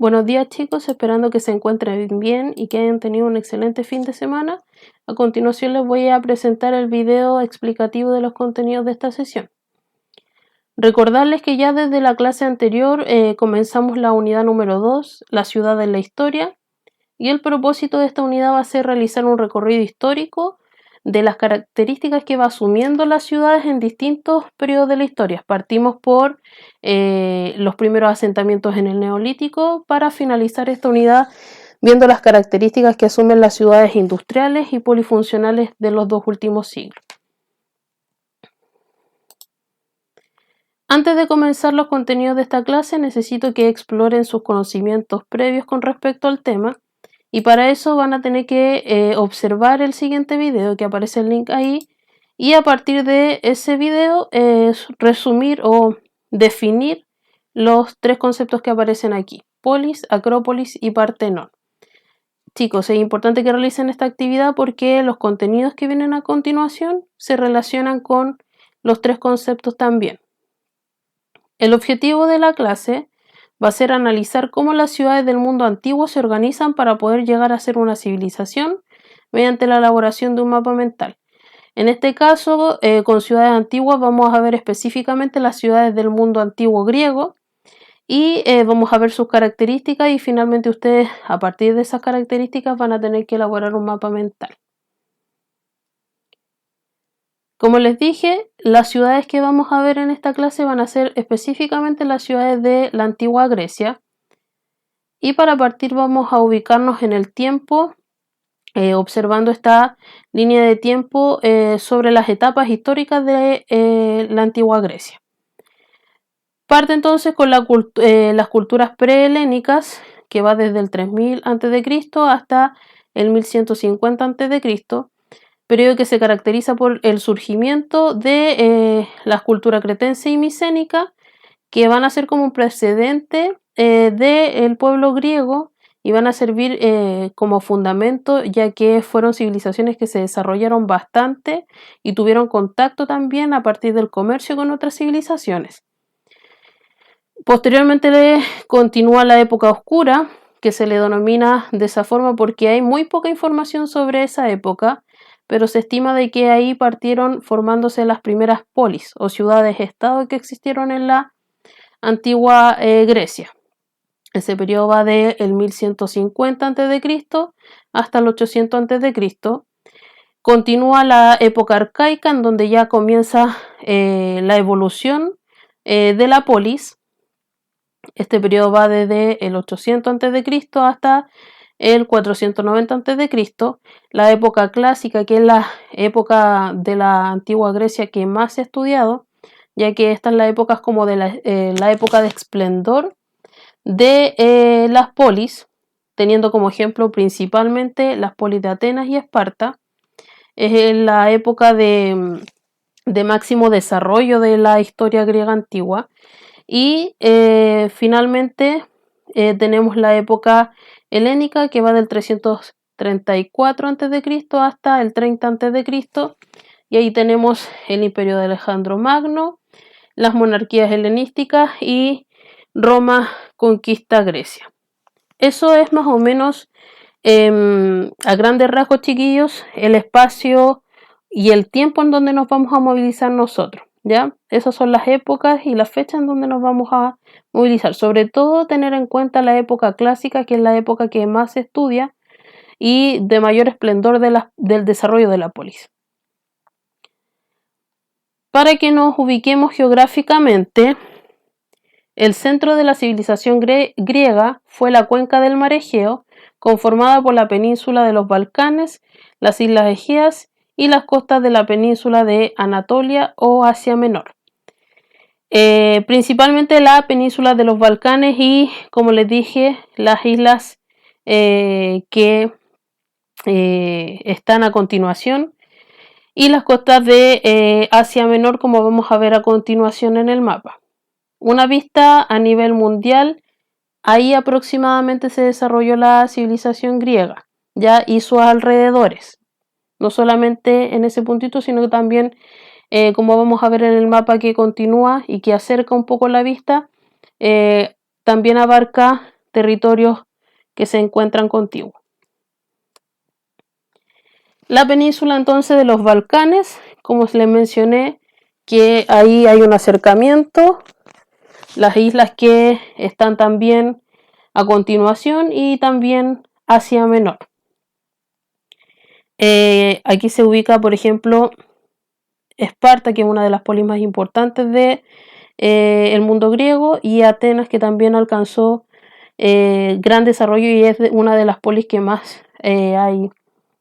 Buenos días chicos, esperando que se encuentren bien y que hayan tenido un excelente fin de semana. A continuación les voy a presentar el video explicativo de los contenidos de esta sesión. Recordarles que ya desde la clase anterior comenzamos la unidad número 2, la ciudad en la historia, y el propósito de esta unidad va a ser realizar un recorrido histórico de las características que va asumiendo las ciudades en distintos periodos de la historia. Partimos por los primeros asentamientos en el Neolítico para finalizar esta unidad viendo las características que asumen las ciudades industriales y polifuncionales de los dos últimos siglos. Antes de comenzar los contenidos de esta clase, necesito que exploren sus conocimientos previos con respecto al tema. Y para eso van a tener que observar el siguiente video, que aparece el link ahí, y a partir de ese video resumir o definir los tres conceptos que aparecen aquí: polis, acrópolis y Partenón. Chicos, es importante que realicen esta actividad porque los contenidos que vienen a continuación se relacionan con los tres conceptos también. El objetivo de la clase va a ser analizar cómo las ciudades del mundo antiguo se organizan para poder llegar a ser una civilización mediante la elaboración de un mapa mental. En este caso, con ciudades antiguas vamos a ver específicamente las ciudades del mundo antiguo griego y vamos a ver sus características y finalmente ustedes a partir de esas características van a tener que elaborar un mapa mental. Como les dije, las ciudades que vamos a ver en esta clase van a ser específicamente las ciudades de la antigua Grecia. Y para partir vamos a ubicarnos en el tiempo, observando esta línea de tiempo sobre las etapas históricas de la antigua Grecia. Parte entonces con las culturas prehelénicas, que va desde el 3000 a.C. hasta el 1150 a.C., periodo que se caracteriza por el surgimiento de las culturas cretense y micénica, que van a ser como un precedente del pueblo griego y van a servir como fundamento, ya que fueron civilizaciones que se desarrollaron bastante y tuvieron contacto también a partir del comercio con otras civilizaciones. Posteriormente continúa la época oscura, que se le denomina de esa forma porque hay muy poca información sobre esa época, pero se estima de que ahí partieron formándose las primeras polis o ciudades-estado que existieron en la antigua Grecia. Ese periodo va del 1150 a.C. hasta el 800 a.C. Continúa la época arcaica, en donde ya comienza la evolución de la polis. Este periodo va desde el 800 a.C. hasta el 490 a.C. La época clásica, que es la época de la antigua Grecia que más se ha estudiado, ya que esta es la época como de la época de esplendor de las polis, teniendo como ejemplo principalmente las polis de Atenas y Esparta. Es la época de máximo desarrollo de la historia griega antigua. Y finalmente tenemos la época helénica, que va del 334 a.C. hasta el 30 a.C. y ahí tenemos el imperio de Alejandro Magno, las monarquías helenísticas y Roma conquista Grecia. Eso es más o menos a grandes rasgos, chiquillos, el espacio y el tiempo en donde nos vamos a movilizar nosotros, ¿ya? Esas son las épocas y las fechas en donde nos vamos a movilizar. Sobre todo tener en cuenta la época clásica, que es la época que más se estudia y de mayor esplendor del desarrollo de la polis. Para que nos ubiquemos geográficamente, el centro de la civilización griega fue la cuenca del mar Egeo, conformada por la península de los Balcanes, las islas Egeas y las costas de la península de Anatolia o Asia Menor. Principalmente la península de los Balcanes y, como les dije, las islas que están a continuación, y las costas de Asia Menor, como vamos a ver a continuación en el mapa. Una vista a nivel mundial, ahí aproximadamente se desarrolló la civilización griega, ya, y sus alrededores. No solamente en ese puntito, sino que también, como vamos a ver en el mapa que continúa y que acerca un poco la vista, también abarca territorios que se encuentran contiguos. La península entonces de los Balcanes, como les mencioné, que ahí hay un acercamiento, las islas que están también a continuación y también Asia Menor. Aquí se ubica, por ejemplo, Esparta, que es una de las polis más importantes de el mundo griego, y Atenas, que también alcanzó gran desarrollo y es una de las polis que más hay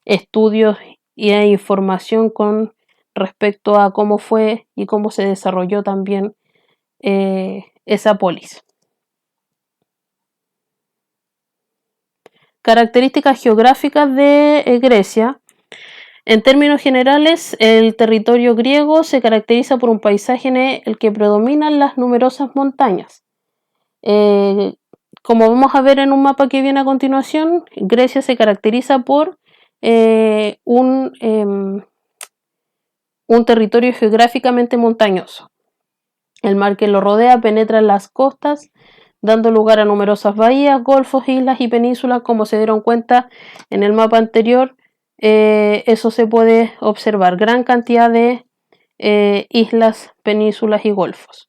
estudios y hay información con respecto a cómo fue y cómo se desarrolló también esa polis. Características geográficas de Grecia. En términos generales, el territorio griego se caracteriza por un paisaje en el que predominan las numerosas montañas. Como vamos a ver en un mapa que viene a continuación, Grecia se caracteriza por un territorio geográficamente montañoso. El mar que lo rodea penetra en las costas, dando lugar a numerosas bahías, golfos, islas y penínsulas. Como se dieron cuenta en el mapa anterior, eso se puede observar, gran cantidad de islas, penínsulas y golfos.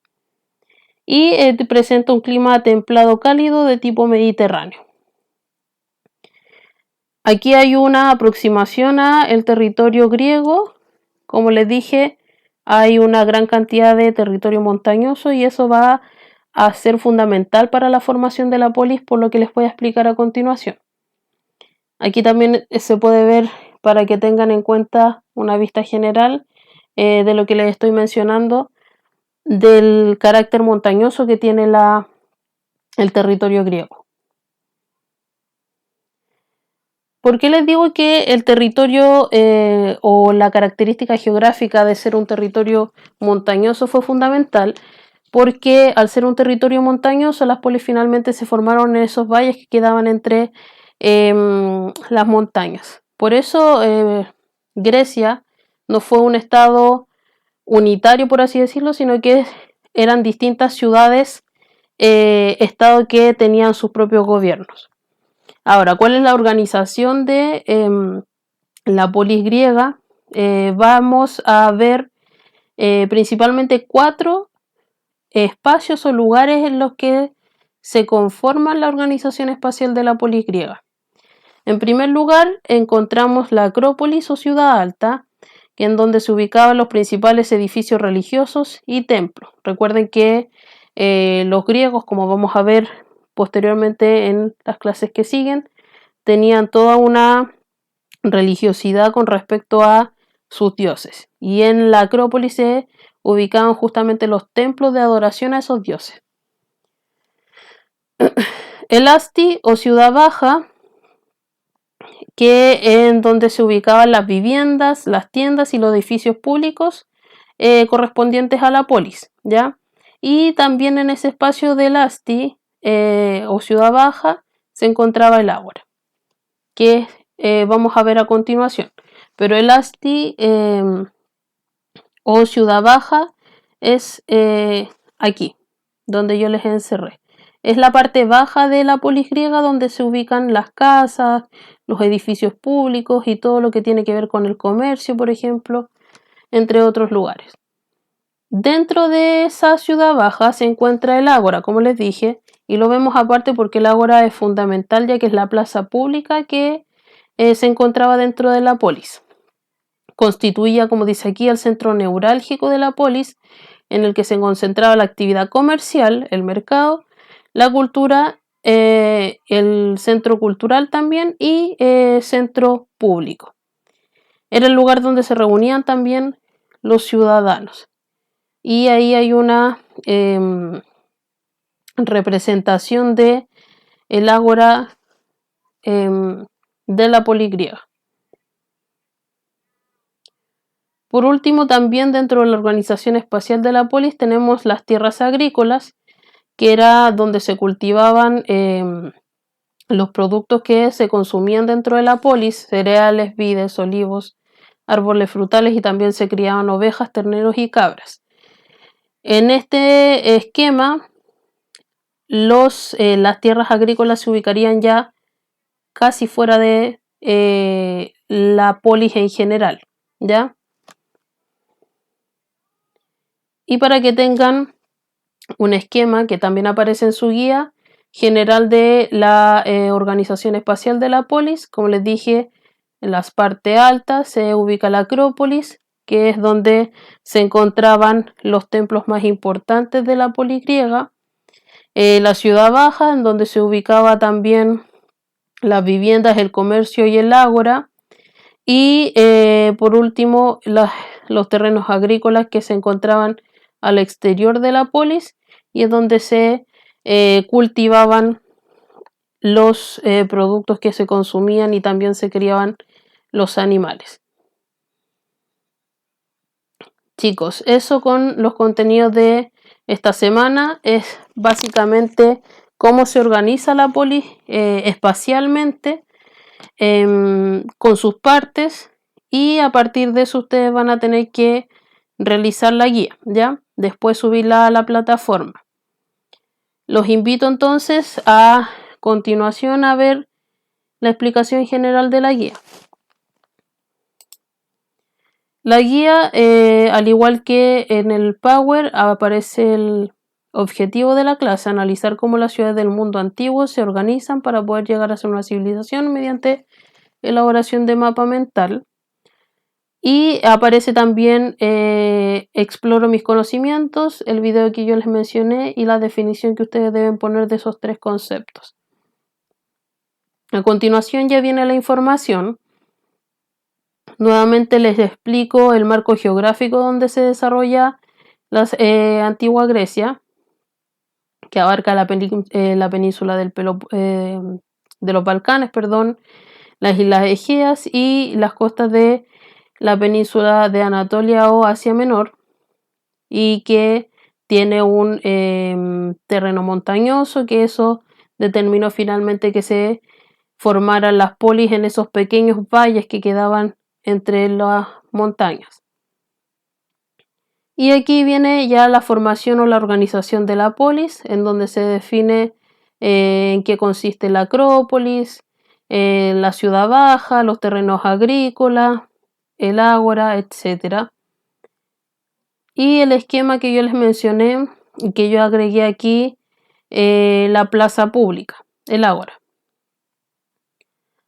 Y presenta un clima templado cálido de tipo mediterráneo. Aquí hay una aproximación al territorio griego. Como les dije, hay una gran cantidad de territorio montañoso y eso va a ser fundamental para la formación de la polis, por lo que les voy a explicar a continuación. Aquí también se puede ver, para que tengan en cuenta una vista general de lo que les estoy mencionando, del carácter montañoso que tiene el territorio griego. ¿Por qué les digo que el territorio o la característica geográfica de ser un territorio montañoso fue fundamental? Porque al ser un territorio montañoso, las polis finalmente se formaron en esos valles que quedaban entre las montañas. Por eso Grecia no fue un estado unitario, por así decirlo, sino que eran distintas ciudades, estados que tenían sus propios gobiernos. Ahora, ¿cuál es la organización de la polis griega? Vamos a ver principalmente 4 espacios o lugares en los que se conforman la organización espacial de la polis griega. En primer lugar, encontramos la Acrópolis o Ciudad Alta, que en donde se ubicaban los principales edificios religiosos y templos. Recuerden que los griegos, como vamos a ver posteriormente en las clases que siguen, tenían toda una religiosidad con respecto a sus dioses. Y en la Acrópolis se ubicaban justamente los templos de adoración a esos dioses. El Asti o Ciudad Baja, que en donde se ubicaban las viviendas, las tiendas y los edificios públicos correspondientes a la polis, ¿ya? Y también en ese espacio del Asti o Ciudad Baja se encontraba el Ágora, que vamos a ver a continuación. Pero el Asti o Ciudad Baja es aquí, donde yo les encerré. Es la parte baja de la polis griega, donde se ubican las casas, los edificios públicos y todo lo que tiene que ver con el comercio, por ejemplo, entre otros lugares. Dentro de esa ciudad baja se encuentra el Ágora, como les dije, y lo vemos aparte porque el Ágora es fundamental, ya que es la plaza pública que se encontraba dentro de la polis. Constituía, como dice aquí, el centro neurálgico de la polis, en el que se concentraba la actividad comercial, el mercado, la cultura, el centro cultural también y centro público. Era el lugar donde se reunían también los ciudadanos. Y ahí hay una representación de el ágora de la polis griega. Por último, también dentro de la organización espacial de la polis tenemos las tierras agrícolas, que era donde se cultivaban los productos que se consumían dentro de la polis, cereales, vides, olivos, árboles frutales, y también se criaban ovejas, terneros y cabras. En este esquema las tierras agrícolas se ubicarían ya casi fuera de la polis en general, ¿ya? Y para que tengan un esquema que también aparece en su guía general de la Organización Espacial de la Polis, como les dije, en las partes altas se ubica la Acrópolis, que es donde se encontraban los templos más importantes de la polis griega. La ciudad baja, en donde se ubicaba también las viviendas, el comercio y el ágora. Y por último, los terrenos agrícolas que se encontraban al exterior de la polis y es donde se cultivaban los productos que se consumían y también se criaban los animales. Chicos, eso con los contenidos de esta semana es básicamente cómo se organiza la polis espacialmente con sus partes y a partir de eso ustedes van a tener que realizar la guía, ¿ya? Después subirla a la plataforma. Los invito entonces a continuación a ver la explicación general de la guía. La guía, al igual que en el Power, aparece el objetivo de la clase, analizar cómo las ciudades del mundo antiguo se organizan para poder llegar a ser una civilización mediante elaboración de mapa mental. Y aparece también exploro mis conocimientos, el video que yo les mencioné y la definición que ustedes deben poner de esos 3 conceptos. A continuación ya viene la información. Nuevamente les explico el marco geográfico donde se desarrolla la antigua Grecia, que abarca la península de los Balcanes, las islas Egeas y las costas de la península de Anatolia o Asia Menor, y que tiene un terreno montañoso, que eso determinó finalmente que se formaran las polis en esos pequeños valles que quedaban entre las montañas. Y aquí viene ya la formación o la organización de la polis, en donde se define en qué consiste la Acrópolis, la ciudad baja, los terrenos agrícolas, el ágora, etc. Y el esquema que yo les mencioné, que yo agregué aquí, la plaza pública, el ágora.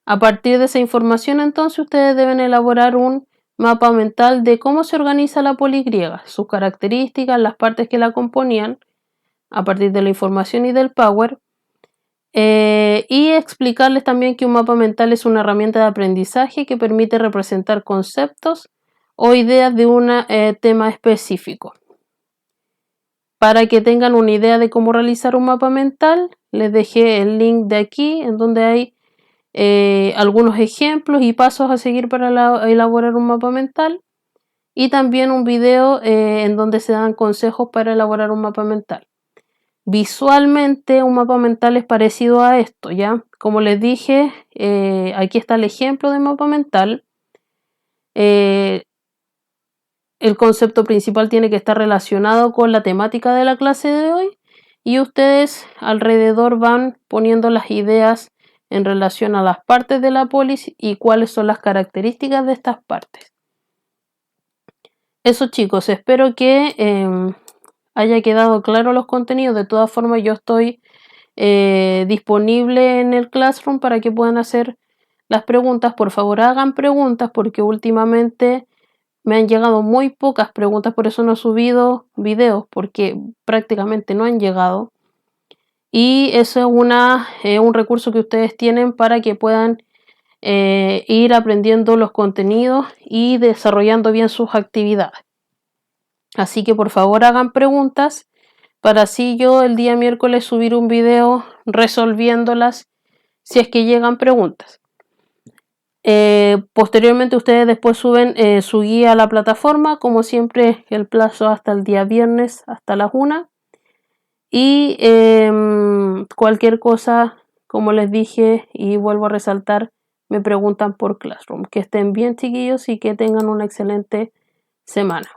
A partir de esa información, entonces, ustedes deben elaborar un mapa mental de cómo se organiza la polis griega, sus características, las partes que la componían, a partir de la información y del Power, y explicarles también que un mapa mental es una herramienta de aprendizaje que permite representar conceptos o ideas de un tema específico. Para que tengan una idea de cómo realizar un mapa mental, les dejé el link de aquí, en donde hay algunos ejemplos y pasos a seguir para elaborar un mapa mental, y también un video en donde se dan consejos para elaborar un mapa mental. Visualmente un mapa mental es parecido a esto, ¿ya? Como les dije, aquí está el ejemplo de mapa mental. El concepto principal tiene que estar relacionado con la temática de la clase de hoy y ustedes alrededor van poniendo las ideas en relación a las partes de la polis y cuáles son las características de estas partes. Eso, chicos, espero que haya quedado claro los contenidos. De todas formas, yo estoy disponible en el Classroom para que puedan hacer las preguntas. Por favor, hagan preguntas porque últimamente me han llegado muy pocas preguntas, por eso no he subido videos, porque prácticamente no han llegado. Y eso es un recurso que ustedes tienen para que puedan ir aprendiendo los contenidos y desarrollando bien sus actividades. Así que por favor hagan preguntas para así yo el día miércoles subir un video resolviéndolas si es que llegan preguntas. Posteriormente ustedes después suben su guía a la plataforma, como siempre el plazo hasta el día viernes hasta las 1. Y cualquier cosa, como les dije y vuelvo a resaltar, me preguntan por Classroom. Que estén bien, chiquillos, y que tengan una excelente semana.